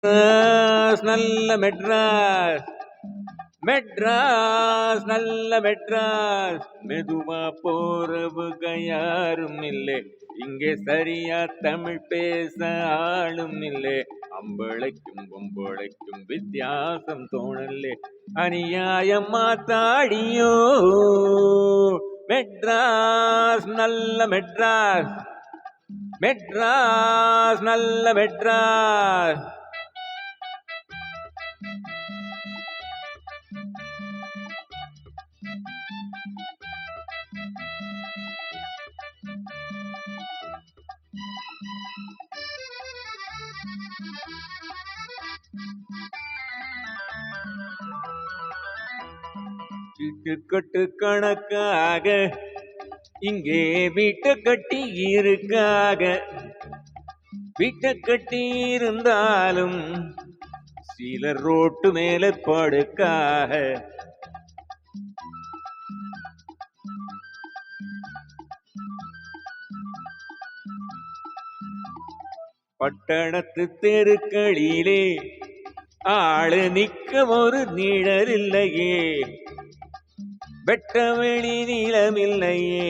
நல்ல மெட்ராஸ், மெட்ராஸ் நல்ல மெட்ராஸ். மெதுவா போறவுக யாரும் இல்லை, இங்கே சரியா தமிழ் பேச ஆளும் இல்லை. அம்பளைக்கும் பொம்பளைக்கும் வித்தியாசம் தோணலே, அநியாயமா தாடியோ. மெட்ராஸ் நல்ல மெட்ராஸ், மெட்ராஸ் நல்ல மெட்ராஸ். வீட்டுக்கட்டு கணக்காக இங்கே வீட்டை கட்டி இருக்காக. வீட்டை கட்டி இருந்தாலும் சிலர் ரோட்டு மேல படுக்காக. பட்டணத்து தெருக்களிலே ஆளு நிக்க ஒரு நிழல் இல்லையே, வெட்டவெளி நிலமில்லையே,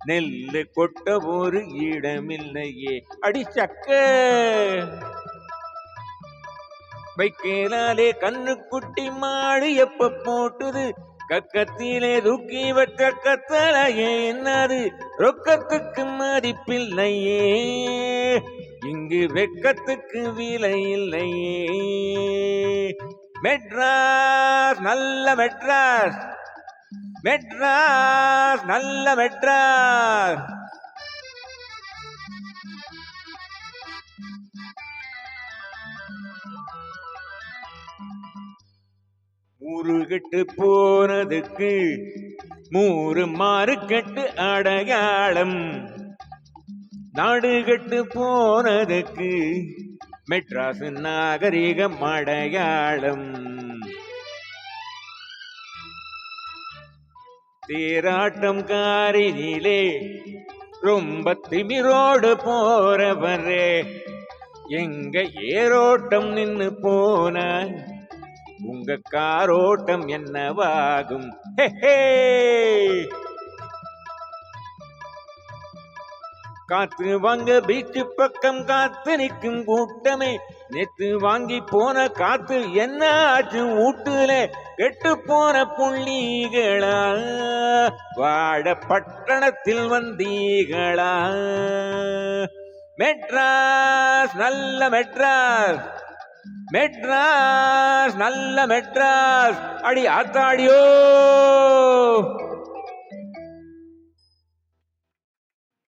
நெல்லு கொட்ட ஒரு இடமில்லையே. அடிச்சக்க வைக்கலாலே கண்ணுக்குட்டி மாடு எப்ப போட்டுது, கக்கத்திலே தூக்கி வச்ச கத்தலையே என்னது, ரொக்கத்துக்கு மதிப்பில்லையே, இங்கு வெக்கத்துக்கு விலை இல்லையே. மெட்ராஸ் நல்ல மெட்ராஸ், மெட்ராஸ் நல்ல மெட்ராஸ். ஊருகட்டு போனதுக்கு 3 மாறுகட்டு அடையாளம், நாடுகட்டு போனதுக்கு மெட்ராஸ் நாகரிகம் அடையாளம். தேராட்டம் காரினிலே ரொம்ப திமிரோடு போறவரே, எங்க ஏரோட்டம் நின்னு போன உங்க காரோட்டம் என்னவாகும்? காத்து வாங்க பீச்சு பக்கம் காத்து நிற்கும் கூட்டமே, நேத்து வாங்கி போன காத்து என்ன ஆச்சு வீட்டுல? கெட்டு போன புள்ளிகளா, வாழ பட்டணத்தில் வந்தீங்களா? மெட்ராஸ் நல்ல மெட்ராஸ், மெட்ராஸ் நல்ல மெட்ராஸ். அடி ஆத்தாடியோ.